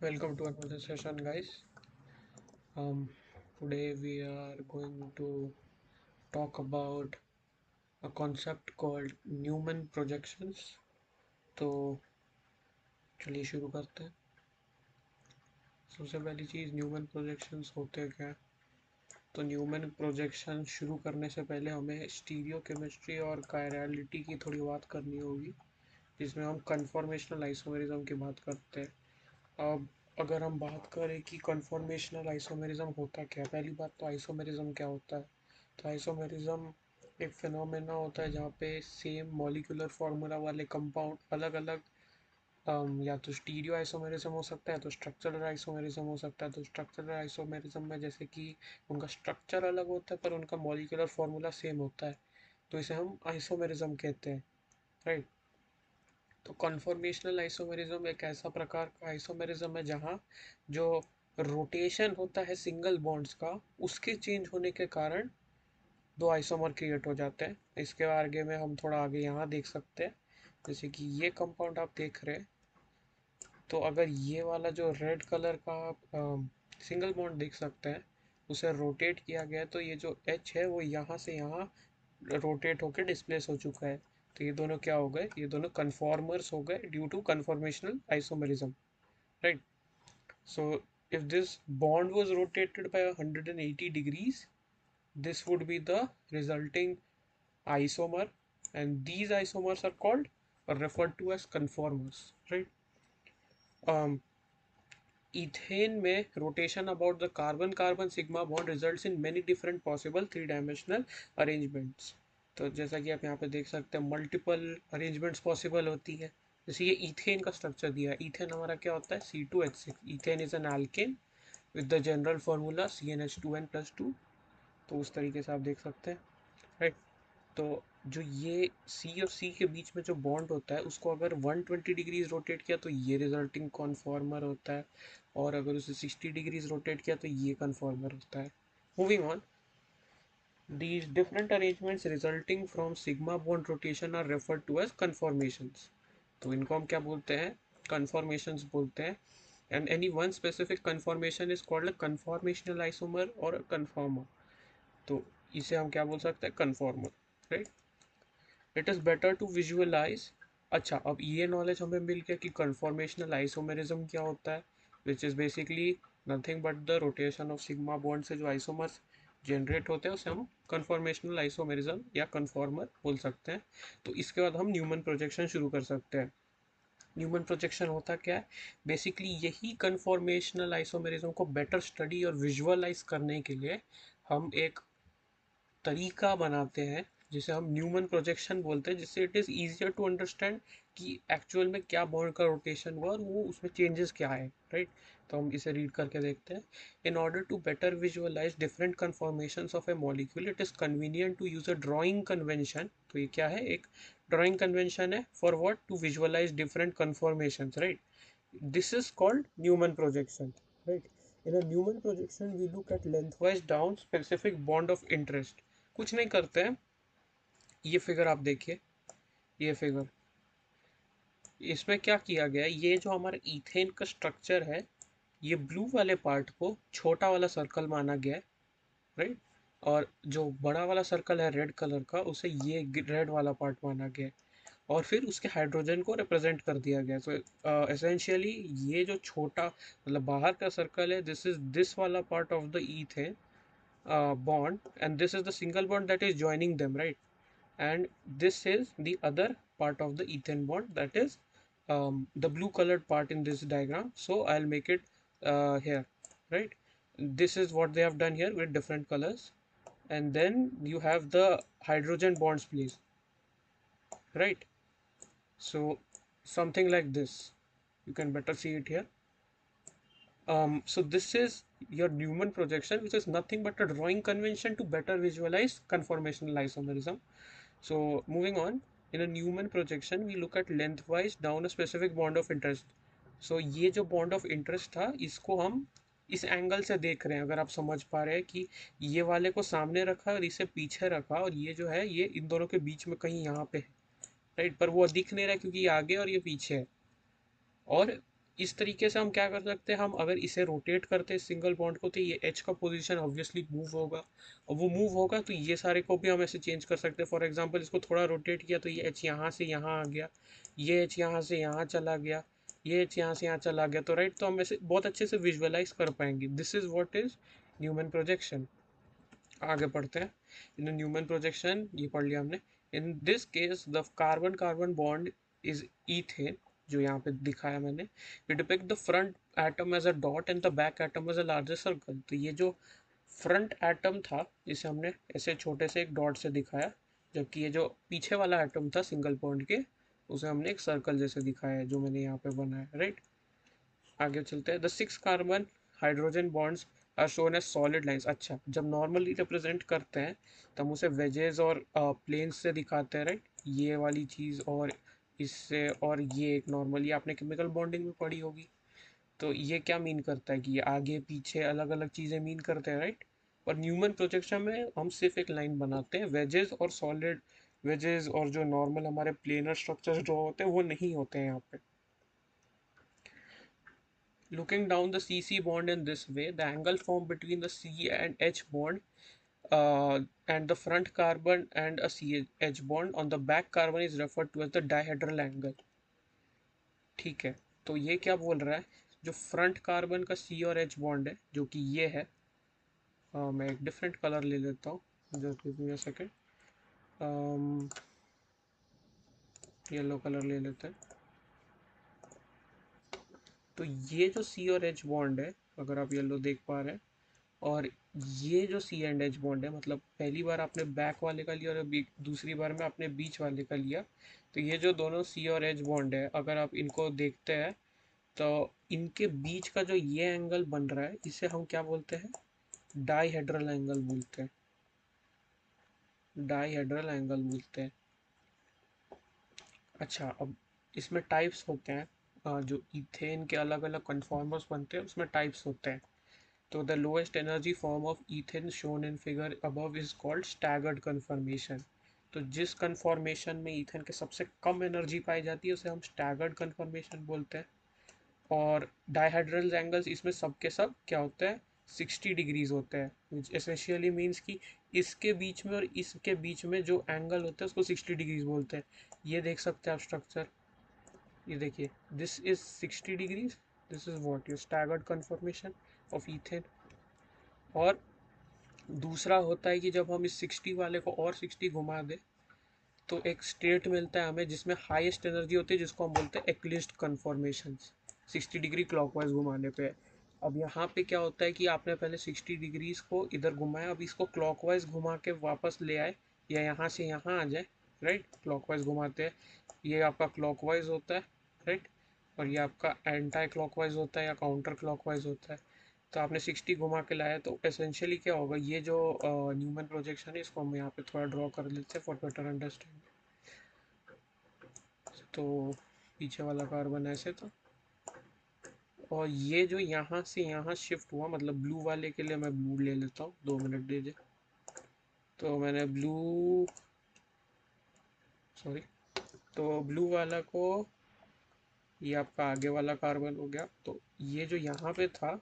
Welcome to another session, guys. Today we are going to talk about a concept called Newman projections. तो चलिए शुरू करते हैं। सबसे पहली चीज़ न्यूमन प्रोजेक्शंस होते क्या है। तो न्यूमन प्रोजेक्शन शुरू करने से पहले हमें स्टीरियो केमिस्ट्री और कायरलिटी की थोड़ी बात करनी होगी, जिसमें हम कन्फॉर्मेशनल आइसोमेरिज्म की बात करते हैं। अब अगर हम बात करें कि कन्फॉर्मेशनल आइसोमेरिज्म होता क्या है, पहली बात तो आइसोमेरिज्म क्या होता है। तो आइसोमेरिज्म एक फिनोमेना होता है जहाँ पे सेम मॉलिक्यूलर फार्मूला वाले कंपाउंड अलग अलग या तो स्टीरियो आइसोमेरिज्म हो सकता है, तो स्ट्रक्चरल आइसोमेरिज्म हो सकता है। तो स्ट्रक्चरल आइसोमेरिज्म में जैसे कि उनका स्ट्रक्चर अलग होता है पर उनका मॉलिक्यूलर फार्मूला सेम होता है, तो इसे हम आइसोमेरिज्म कहते हैं, राइट। तो कन्फॉर्मेशनल आइसोमेरिज्म एक ऐसा प्रकार का आइसोमेरिज्म है जहाँ जो रोटेशन होता है सिंगल बॉन्ड्स का, उसके चेंज होने के कारण दो आइसोमर क्रिएट हो जाते हैं। इसके आगे में हम थोड़ा आगे यहाँ देख सकते हैं, जैसे कि ये कंपाउंड आप देख रहे हैं। तो अगर ये वाला जो रेड कलर का आप सिंगल बॉन्ड देख सकते हैं, उसे रोटेट किया गया, तो ये जो एच है वो यहाँ से यहाँ रोटेट होकर डिस्प्लेस हो चुका है। तो ये दोनों क्या हो गए, ये दोनों कन्फॉर्मर्स हो गए due to conformational isomerism, right. So if this bond was rotated by 180 degrees, this would be the resulting isomer, and these isomers are called or referred to as conformers, right. um, Ethane में rotation about the carbon carbon sigma bond results in many different possible three dimensional arrangements. तो जैसा कि आप यहाँ पे देख सकते हैं मल्टीपल अरेंजमेंट्स पॉसिबल होती है। जैसे ये ईथेन का स्ट्रक्चर दिया है, ईथेन हमारा क्या होता है, C2H6। Ethane is an alkane with the general formula CnH2n+2। तो उस तरीके से आप देख सकते हैं, राइट। तो जो ये सी और सी के बीच में जो बॉन्ड होता है, उसको अगर 120 डिग्रीज रोटेट किया तो ये रिजल्टिंग कन्फॉर्मर होता है, और अगर उसे 60 डिग्रीज रोटेट किया तो ये कन्फॉर्मर होता है। Moving on, these different arrangements resulting from sigma bond rotation are referred to as conformations. तो इनको हम क्या बोलते हैं, conformations बोलते हैं। and any one specific conformation is called a conformational isomer or a conformer. तो इसे हम क्या बोल सकते हैं, conformer, right. It is better to visualize। अच्छा, अब ये नॉलेज हमें मिल गया कि कन्फॉर्मेशनल आइसोमेरिज्म क्या होता है, which is basically nothing but the rotation of sigma bond से जो आइसोमर्स जनरेट होते हैं उसे हम कन्फॉर्मेशनल आइसोमेरिज्म या कन्फॉर्मर बोल सकते हैं। तो इसके बाद हम न्यूमन प्रोजेक्शन शुरू कर सकते हैं। न्यूमन प्रोजेक्शन होता क्या है, बेसिकली यही कन्फॉर्मेशनल आइसोमेरिज्म को बेटर स्टडी और विजुअलाइज करने के लिए हम एक तरीका बनाते हैं जिसे हम न्यूमन प्रोजेक्शन बोलते हैं, जिससे it is easier to understand कि एक्चुअल में क्या बॉन्ड का रोटेशन हुआ और वो उसमें चेंजेस क्या है, राइट। तो हम इसे रीड करके देखते हैं। In order to better visualize different conformations of a molecule, it is convenient to use a drawing convention. तो ये क्या है, एक ड्राइंग कन्वेंशन है for what, to visualize different conformations, right. This is called Newman projection, right? In a Newman projection, we look at lengthwise down specific bond of interest. कुछ नहीं करते हैं, ये फिगर आप देखिए, ये फिगर, इसमें क्या किया गया है, ये जो हमारा इथेन का स्ट्रक्चर है, ये ब्लू वाले पार्ट को छोटा वाला सर्कल माना गया है, राइट। और जो बड़ा वाला सर्कल है रेड कलर का, उसे ये रेड वाला पार्ट माना गया है, और फिर उसके हाइड्रोजन को रिप्रेजेंट कर दिया गया। सो एसेंशियली ये जो छोटा मतलब बाहर का सर्कल है, दिस इज दिस वाला part of the ethane bond, and this is the single bond that is joining them, right. And this is the other part of the ethane bond, that is the blue colored part in this diagram. So I'll make it here, right. This is what they have done here with different colors, and then you have the hydrogen bonds, please, right. So something like this, you can better see it here. So this is your Newman projection, which is nothing but a drawing convention to better visualize conformational isomerism. So moving on, in a Newman projection, we look at lengthwise down a specific bond of interest. So ये जो bond of interest था, इसको हम इस angle से देख रहे हैं। अगर आप समझ पा रहे हैं कि ये वाले को सामने रखा और इसे पीछे रखा, और ये जो है ये इन दोनों के बीच में कहीं यहाँ पे है, राइट। पर वो दिख नहीं रहा क्योंकि ये आगे और ये पीछे है। और इस तरीके से हम क्या कर सकते हैं, हम अगर इसे रोटेट करते हैं सिंगल बॉन्ड को, तो ये एच का पोजीशन ऑब्वियसली मूव होगा, और वो मूव होगा तो ये सारे को भी हम ऐसे चेंज कर सकते हैं। फॉर एग्जांपल इसको थोड़ा रोटेट किया तो ये एच यहाँ से यहाँ आ गया, ये एच यहाँ से यहाँ चला गया, ये एच यहाँ से यहाँ चला गया, तो राइट, तो हम ऐसे बहुत अच्छे से विजुअलाइज कर पाएंगे। This is what is Newman projection. आगे पढ़ते हैं। इन न्यूमैन प्रोजेक्शन ये पढ़ लिया हमने। In this case the carbon carbon bond is ethane, जो यहाँ पे दिखाया मैंने। We depict the front atom as a dot and the back atom as a larger circle. तो ये जो फ्रंट एटम था इसे हमने ऐसे छोटे से एक डॉट से दिखाया, जबकि ये जो पीछे वाला एटम था सिंगल बॉन्ड के, उसे हमने एक सर्कल जैसे दिखाया है, जो मैंने यहाँ पे बनाया, राइट। आगे चलते हैं। The six carbon hydrogen bonds are shown as solid lines. अच्छा, जब नॉर्मली रिप्रेजेंट करते हैं तो हम उसे वेजेस और प्लेन्स से दिखाते हैं, राइट। ये वाली चीज़ और इससे, और ये एक नॉर्मली आपने केमिकल बॉन्डिंग में पढ़ी होगी। तो ये क्या मीन करता है कि ये आगे पीछे अलग अलग चीज़ें मीन करते हैं, राइट। और न्यूमन प्रोजेक्शन में हम सिर्फ एक लाइन बनाते हैं, वेजेस और सॉलिड, वेजेस और जो नॉर्मल हमारे प्लेनर स्ट्रक्चर्स ड्रॉ होते हैं वो नहीं होते हैं यहाँ पे। Looking down the CC bond in this way, the angle formed between the C and H bond and the front carbon and a CH bond on the back carbon is referred to as the dihedral angle. ठीक है, तो ये क्या बोल रहा है, जो front carbon का C और H बॉन्ड है, जो कि ये है, मैं एक डिफरेंट कलर ले लेता हूँ, just give me a second, yellow colour ले लेते हैं। तो ये जो C और H बॉन्ड है, अगर आप येलो देख पा रहे हैं, और ये जो सी एंड एच बॉन्ड है, मतलब पहली बार आपने बैक वाले का लिया और दूसरी बार में आपने बीच वाले का लिया, तो ये जो दोनों सी और एच बॉन्ड है, अगर आप इनको देखते हैं तो इनके बीच का जो ये एंगल बन रहा है, इसे हम क्या बोलते हैं, डाईहेड्रल एंगल बोलते हैं। डाईहेड्रल एंगल बोलते हैं। अच्छा, अब इसमें टाइप्स होते हैं, जो इथेन के अलग अलग कन्फॉर्मर्स बनते हैं उसमें टाइप्स होते हैं। तो the lowest energy form of ethane shown in figure above is called staggered conformation। तो जिस कन्फॉर्मेशन में ईथेन के सबसे कम एनर्जी पाई जाती है उसे हम स्टैगर्ड कन्फॉर्मेशन बोलते हैं। और डायहाइड्रल एंगल्स इसमें सब के सब क्या होते हैं, 60 डिग्रीज होते हैं, विच एसेंशियली मीन्स कि इसके बीच में और इसके बीच में जो एंगल होता है उसको 60 डिग्रीज बोलते हैं। ये देख सकते हैं आप स्ट्रक्चर, ये देखिए, this is 60 degrees, this is what your staggered conformation of ethane. और दूसरा होता है कि जब हम इस 60 वाले को और 60 घुमा दें तो एक स्टेट मिलता है हमें जिसमें हाईएस्ट एनर्जी होती है, जिसको हम बोलते हैं एक्लिस्ट कन्फॉर्मेशंस, 60 डिग्री क्लॉकवाइज घुमाने पे। अब यहाँ पे क्या होता है कि आपने पहले 60 डिग्रीज को इधर घुमाया, अब इसको क्लॉकवाइज घुमा के वापस ले आए, या यहाँ से यहाँ आ जाए, राइट। क्लॉकवाइज घुमाते हैं, ये आपका क्लॉकवाइज होता है, राइट। और ये आपका एंटी क्लॉकवाइज होता है या काउंटर क्लॉकवाइज होता है। तो आपने 60 घुमा के लाया, तो एसेंशियली क्या होगा, ये जो न्यूमन प्रोजेक्शन है इसको हम यहाँ पे थोड़ा ड्रॉ कर लेते हैं फॉर बेटर अंडरस्टैंडिंग। तो पीछे वाला कार्बन ऐसे था, और ये जो यहाँ से यहाँ शिफ्ट हुआ, मतलब ब्लू वाले के लिए मैं ब्लू ले लेता हूँ, 2 मिनट दीजिए। तो मैंने ब्लू, सॉरी, तो ब्लू वाला को, ये आपका आगे वाला कार्बन हो गया। तो ये जो यहाँ पे था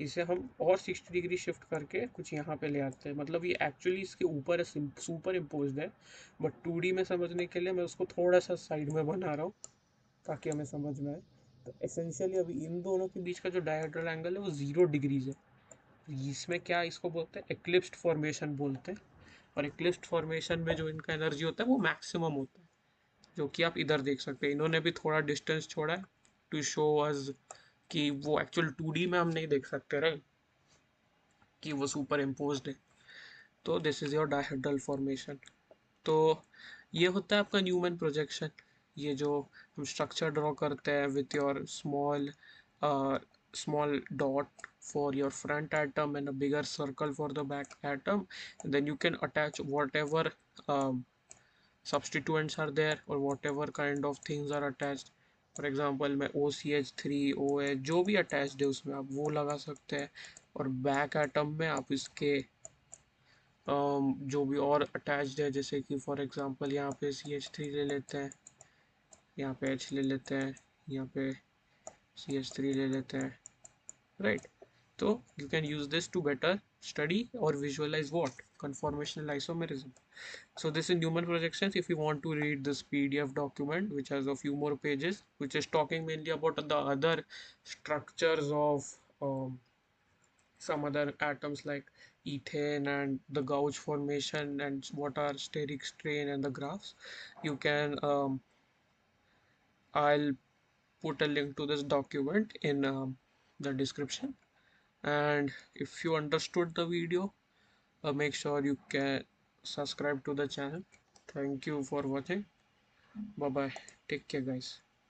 इसे हम और 60 डिग्री शिफ्ट करके कुछ यहाँ पे ले आते हैं, मतलब ये एक्चुअली इसके ऊपर सुपर इम्पोज्ड है, बट 2D में समझने के लिए मैं उसको थोड़ा सा साइड में बना रहा हूँ ताकि हमें समझ में आए। तो एसेंशियली अभी इन दोनों के बीच का जो डायहेड्रल एंगल है वो 0 डिग्रीज है। तो इसमें क्या इसको बोलते हैं, एक्लिप्स्ड फॉर्मेशन बोलते हैं। और एक्लिप्स्ड फॉर्मेशन में जो इनका एनर्जी होता है वो मैक्सिमम होता है, जो कि आप इधर देख सकते हैं। इन्होंने भी थोड़ा डिस्टेंस छोड़ा है टू शो अस कि वो एक्चुअल 2D में हम नहीं देख सकते, राइट, कि वो सुपर इम्पोज्ड है। तो this is your dihedral formation. तो ये होता है आपका न्यूमैन प्रोजेक्शन। ये जो हम स्ट्रक्चर ड्रॉ करते हैं with your small dot for your front atom and a bigger circle for the back atom, and then you can attach whatever um, substituents are there or whatever kind of things are attached. For example मैं OCH3 OH जो भी attached है उसमें आप वो लगा सकते हैं, और बैक एटम में आप इसके जो भी और अटैच्ड है, जैसे कि फॉर एग्जांपल यहाँ पे CH3 ले लेते हैं, यहाँ पे H ले लेते हैं, यहाँ पे CH3 ले लेते हैं, right? So you can use this to better study or visualize what conformational isomerism. So this is Newman projections. If you want to read this PDF document, which has a few more pages, which is talking mainly about the other structures of some other atoms like ethane and the gauge formation and what are steric strain and the graphs, you can I'll put a link to this document in the description. And if you understood the video, make sure you can subscribe to the channel. Thank you for watching. Bye bye. Take care, guys.